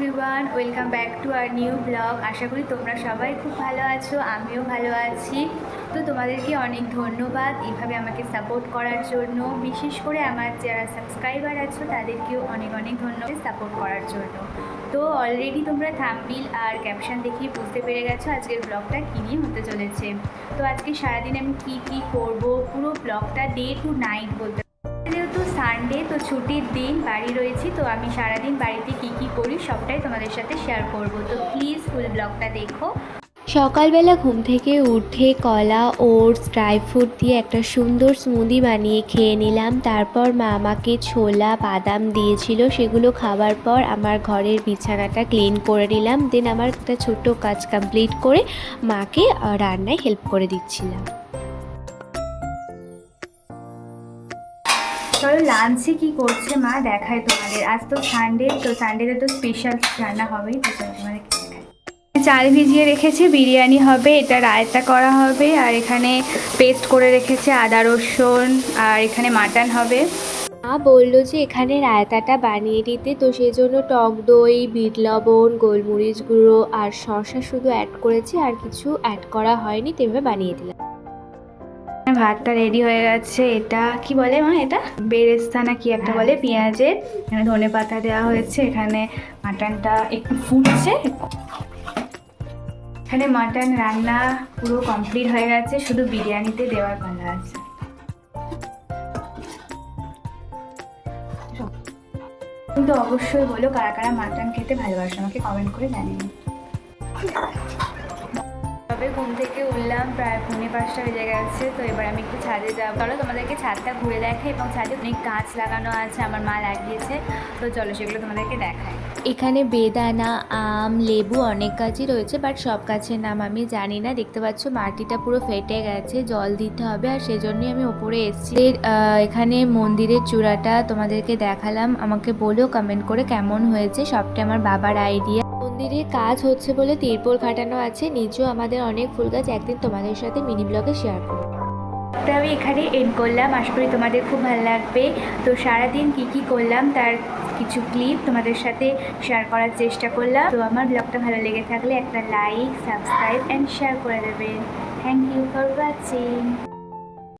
Everyone, welcome back to our new blog. আশা করি তোমরা সবাই খুব ভালো আছো, আমিও ভালো আছি। তো তোমাদেরকে অনেক ধন্যবাদ এভাবে আমাকে সাপোর্ট করার জন্য। বিশেষ করে আমার যারা সাবস্ক্রাইবার আছো তাদেরকেও অনেক অনেক ধন্যবাদ সাপোর্ট করার জন্য। তো অলরেডি তোমরা থাম্বনেল আর ক্যাপশন দেখেই বুঝতে পেরে গেছো আজকের ব্লগটা কী নিয়ে হতে চলেছে। তো আজকে সারাদিন আমি কী করবো, পুরো ব্লগটা ডে টু নাইট বলতে। যেহেতু সানডে, তো ছুটির দিন, বাড়ি রয়েছি, তো আমি সারাদিন বাড়িতে কী করি সবটাই তোমাদের সাথে শেয়ার করব। তো প্লিজ ফুল ব্লগটা দেখো। সকালবেলা ঘুম থেকে উঠে কলা, ওটস, ড্রাই ফ্রুট দিয়ে একটা সুন্দর স্মুদি বানিয়ে খেয়ে নিলাম। তারপর মা আমাকে ছোলা, বাদাম দিয়েছিল, সেগুলো খাওয়ার পর আমার ঘরের বিছানাটা ক্লিন করে নিলাম। দেন আমার একটা ছোট্ট কাজ কমপ্লিট করে মাকে রান্নায় হেল্প করে দিচ্ছিলাম। চলো লাঞ্চে কী করছে মা দেখায় তোমাদের। আজ তো সানডে, তো সানডেতে তো স্পেশাল রান্না হবেই, তো চলো তোমাদের দেখায়। চাল ভিজিয়ে রেখেছে, বিরিয়ানি হবে, এটা রায়তা করা হবে, আর এখানে পেস্ট করে রেখেছে আদা রসুন, আর এখানে মাটন হবে। মা বললো যে এখানে রায়তাটা বানিয়ে দিতে, তো সেই জন্য টক দই, বিট লবণ, গোলমরিচ গুঁড়ো আর শসা শুধু অ্যাড করেছি, আর কিছু অ্যাড করা হয়নি, তেমনি বানিয়ে দিলাম। ভাতটা রেডি হয়ে গেছে। এটা কি বলে মা, এটা বেরেস্তা না কি একটা বলে, পেঁয়াজের। এখানে ধনে পাতা দেওয়া হয়েছে। এখানে মাটনটা একটু ফুটছে। এখানে মাটন রান্না পুরো কমপ্লিট হয়ে গেছে, শুধু বিরিয়ানিতে দেওয়ার পালা আছে। কিন্তু অবশ্যই বলো কারা কারা মাটন খেতে ভালোবাসো, আমাকে কমেন্ট করে জানিয়ে। তবে ঘুম থেকে উঠলাম প্রায় 4:45 বেজে গেছে। তো এবার আমি একটু ছাদে যাবো। চলো তোমাদেরকে ছাদটা ঘুরে দেখাই, এবং ছাদে অনেক গাছ লাগানো আছে, আমার মা লাগিয়েছে। তো চলো সেগুলো তোমাদেরকে দেখাই। এখানে বেদানা, আম, লেবু অনেক গাছই রয়েছে, বাট সব গাছের নাম আমি জানি না। দেখতে পাচ্ছ মাটিটা পুরো ফেটে গেছে, জল দিতে হবে, আর সেজন্যই আমি ওপরে এসেছি। এখানে মন্দিরের চূড়াটা তোমাদেরকে দেখালাম, আমাকে বলো কমেন্ট করে কেমন হয়েছে। সবটা আমার বাবার আইডিয়া। মন্দিরের কাজ হচ্ছে বলে তিরপল খাটানো আছে, নিচেও আমাদের অনেক ফুল গাছ। একদিন তোমাদের সাথে মিনি ব্লগে শেয়ার করব। তো আমি এখানে এন্ড করলাম, আশা করি তোমাদের খুব ভালো লাগবে। তো সারাদিন কী করলাম তার কিছু ক্লিপ তোমাদের সাথে শেয়ার করার চেষ্টা করলাম। তো আমার ব্লগটা ভালো লেগে থাকলে একটা লাইক, সাবস্ক্রাইব অ্যান্ড শেয়ার করে দেবেন। Thank you for watching.